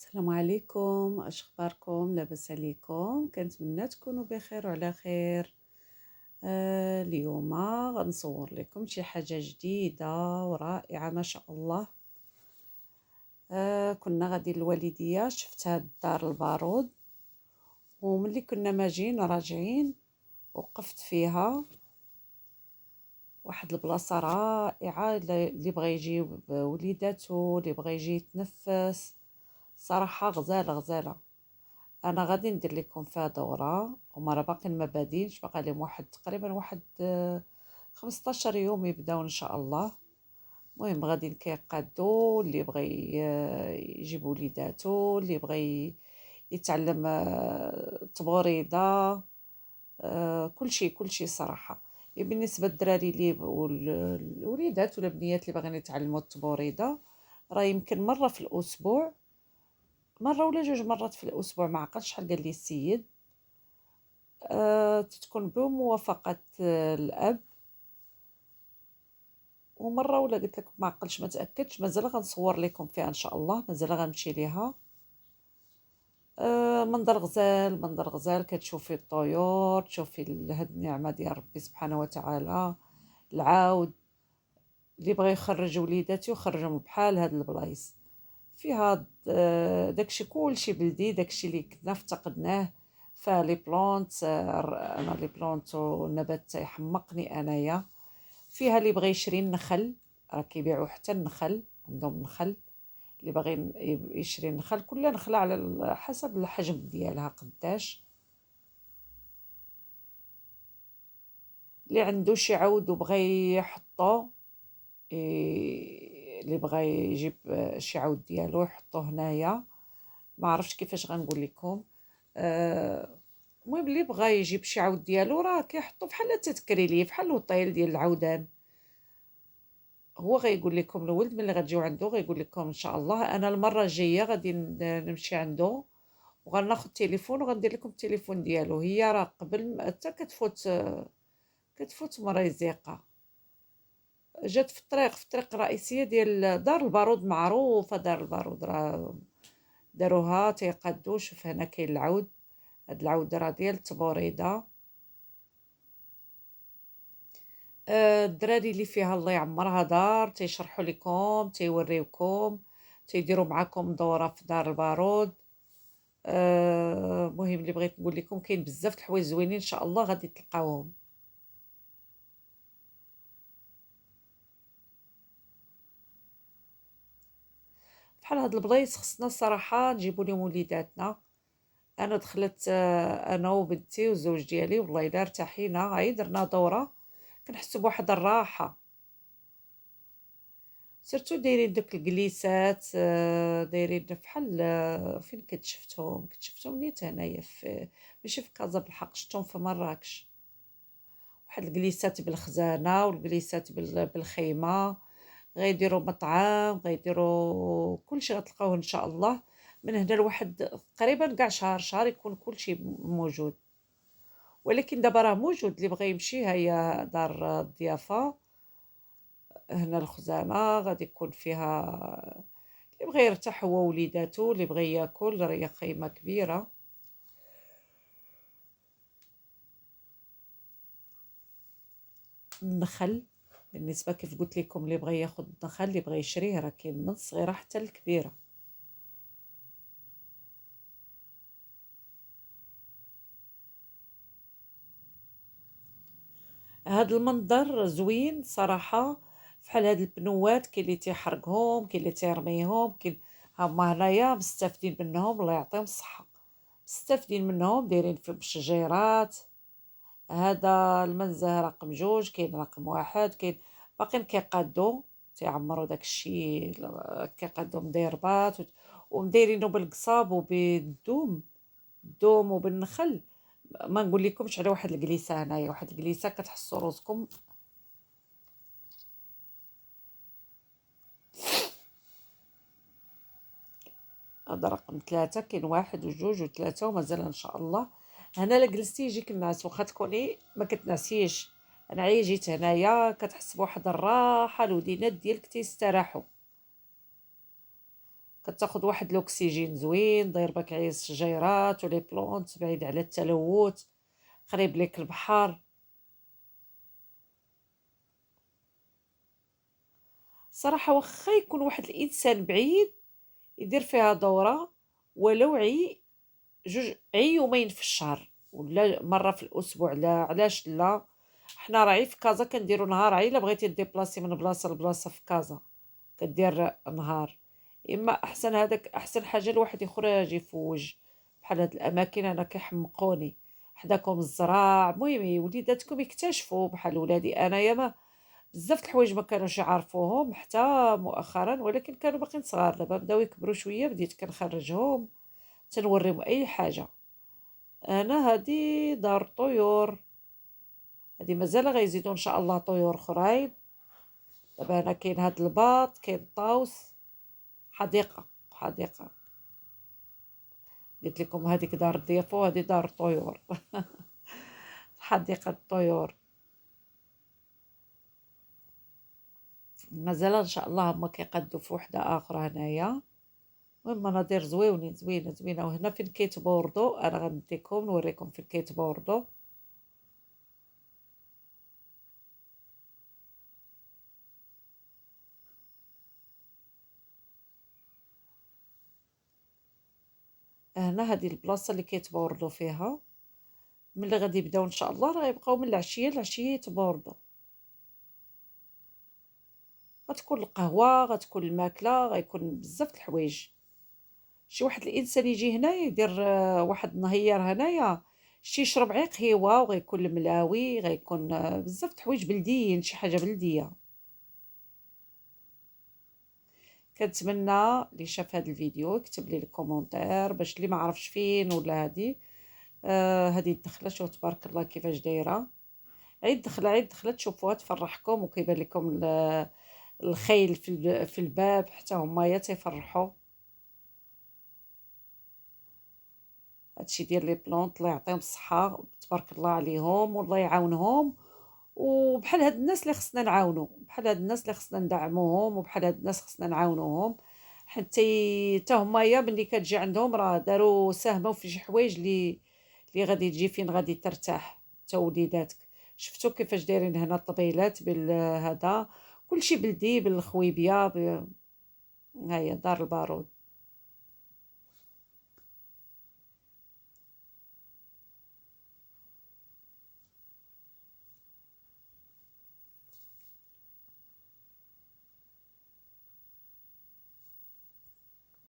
السلام عليكم، اش اخباركم؟ لاباس عليكم؟ كنتمنى تكونوا بخير وعلى خير. اليوم غنصور لكم شي حاجه جديده ورائعه ما شاء الله. كنا غادي للوالديه، شفت هاد الدار البارود، وملي كنا ماجين راجعين وقفت فيها. واحد البلاصه رائعه، اللي بغى يجي بوليداتو، اللي بغى يجي يتنفس، صراحه غزاله غزاله. انا غادي ندير لكم فيها دوره، هما راه باقيين ما بادينش، باقي لهم واحد تقريبا 15 يوم يبداو ان شاء الله. المهم غادي كيقادو اللي بغى يجيب وليداتو، اللي بغى يتعلم التبوريده، كلشي صراحه. بالنسبه للدراري اللي والوليدات ولا البنيات اللي باغيين يتعلموا التبوريده، راه يمكن مره في الاسبوع، مره ولا جوج مرات في الاسبوع، ما عقلتش شحال قال لي السيد. تتكون بموافقة الأب، ومرة ولا قلت لكم ما عقلتش، ما تأكدش، مازال غنصور لكم فيها إن شاء الله، مازال غنمشي ليها. منظر غزال، منظر غزال، كتشوفي الطيور، تشوفي هاد النعمة ديال ربي سبحانه وتعالى. العاود اللي بغى يخرج وليداتو يخرجهم بحال هاد البلايص، فيها داكشي كلشي بلدي، داكشي اللي كنا افتقدناه. فلي بلونت، انا لي بلونت والنبات تيحمقني انايا. فيها اللي بغى يشري النخل، راه كيبيعوا حتى النخل، عندهم نخل. اللي باغي يشري النخل، كل نخله على حسب الحجم ديالها قداش. اللي عنده شي عود وبغى يحطو، اللي بغى يجيب شي عود ديالو يحطو هنايا. ما عرفتش كيفاش غنقول لكم. المهم اللي بغى يجيب شي عود ديالو راه كيحطو بحال التذكريليه، بحال الوطيل ديال العودان. هو غيقول لكم الولد ملي غتجيو عنده غيقول لكم ان شاء الله. انا المره الجايه غادي نمشي عنده وغناخذ التليفون وغندير لكم التليفون ديالو. هي راه قبل حتى كتفوت مريزيقه، جات في الطريق الرئيسيه ديال دار البارود، معروفه دار البارود، راه داروها تيقادو. شوف هنا كاين العود، هاد العود راه ديال التبوريده. الدراري اللي فيها الله يعمرها دار تيشرحوا لكم، تيوريوكم، تيديروا معاكم دوره في دار البارود. المهم اللي بغيت نقول لكم كاين بزاف د الحوايج زوينين ان شاء الله غادي تلقاوهم. بحال هاد البلايص خصنا الصراحه نجيبوا لهم وليداتنا. انا دخلت، انا وبنتي والزوج ديالي، والله الا ارتاحينا، غير درنا دوره كنحسوا بواحد الراحه. سيرتو دايرين دوك الجليسات، دايرين بحال، فين كنت شفتهم نيت هنايا في، ماشي في كازا بالحق، شفتهم في مراكش. واحد الجليسات بالخزانه والجليسات بالخيمه. غيديروا مطعم، غيديروا كلشي غتلقاوه ان شاء الله. من هنا لواحد تقريبا كاع شهر يكون كلشي موجود. ولكن دابا راه موجود، اللي بغى يمشي ها هي دار الضيافه هنا الخزانه، غادي يكون فيها اللي بغى يرتاح هو وليداتو، اللي بغى ياكل، راه هي خيمه كبيره. النخل بالنسبه كيف قلت لكم، اللي بغى ياخذ النخل، اللي بغى يشريه، راه كاين من الصغيره حتى الكبيره. هاد المنظر زوين صراحه. فحال هاد البنوات، كاين اللي تيحرقهم، كاين اللي تيرميهم، كاين هما هنايا مستافدين منهم، الله يعطيهم الصحه. مستافدين منهم، دايرين فيهم الشجيرات. هذا المنزه رقم جوج، كاين رقم واحد، كاين باقيين كيقادو، تيعمروا داك الشيء، كيقادو مديربات ومدايرينو بالقصاب وبالدوم، الدوم وبالنخل. ما نقول لكمش على واحد الجليسه هنايا، واحد الجليسه كتحسوا روسكم. هذا رقم ثلاثة، كاين واحد وجوج وثلاثة ومازال ان شاء الله. هنا لا جلستي يجيك الناس، واخا تكوني ما كتنعسيش. انا عي جيت هنايا كتحس بواحد الراحه، الودينات ديالك تيستراحوا. كتاخد واحد الاكسجين زوين، ضاير بك عيش الشجيرات ولي بلونت، بعيد على التلوث، قريب ليك البحر. صراحة واخا يكون واحد الانسان بعيد يدير فيها دورة، ولو عي يومين في الشهر ولا مرة في الأسبوع، لا علاش لا. حنا راهي في كازا كنديرو نهار عي، الا بغيتي ديبلاسي من بلاصة لبلاصة في كازا كدير نهار. اما احسن هذاك احسن حاجة الواحد يخرج يفوج بحال هاد الاماكن. انا كيحمقوني حداكم الزراع، المهم وليداتكم يكتشفوا بحال ولادي انايا. ما بزاف د الحوايج ما كانوش يعرفوهم حتى مؤخرا، ولكن كانوا باقيين صغار. دابا بداو يكبروا شويه، بديت كنخرجهم تنوريهم اي حاجه. انا هادي دار الطيور، هادي مازال غيزيدوا ان شاء الله طيور اخرين. دابا انا كاين هاد الباط، كاين الطاوس، حديقه. قلت لكم هذيك دار الضيافه وهذه دار الطيور. حديقه الطيور مازال ان شاء الله هما كيقادوا في وحده اخرى هنايا. المهم مناظر زويونين، زوينه زوينه. وهنا فين كيتبوردو انا غنديكم نوريكم فين كيتبوردو. هنا هذه البلاصه اللي كيتبوردو فيها. ملي غادي يبداو ان شاء الله راه يبقاو من العشيه يتبوردو. غتكون القهوه، غتكون الماكله، غيكون بزاف د الحوايج. شي واحد الانسان يجي هنا يدير واحد النهير هنايا، شي يشرب عي قهيوه، وغيكون الملاوي، غيكون بزاف د الحوايج بلديين، شي حاجه بلديه. كنتمنى اللي شاف هذا الفيديو يكتب لي الكومونتير، باش اللي ما عرفش فين ولا هذه. هذه الدخله، شوف تبارك الله كيفاش دايره. عيد دخله عيد دخله تشوفوها تفرحكم، وكيبان لكم الخيل في الباب، حتى هما يا تيفرحوا. هادشي ديال لي بلونط، الله يعطيهم الصحه، تبارك الله عليهم والله يعاونهم. وبحال هاد الناس اللي خصنا نعاونو، بحال هاد الناس اللي خصنا ندعموهم، وبحال هاد الناس خصنا نعاونوهم. حتى هما يا ملي كتجي عندهم راه داروا ساهموا في شي حوايج اللي غادي تجي فين غادي ترتاح تا وليداتك. شفتوا كيفاش دايرين هنا الطبيلات هذا كلشي بلدي بالخويبيه. هيا دار البارود.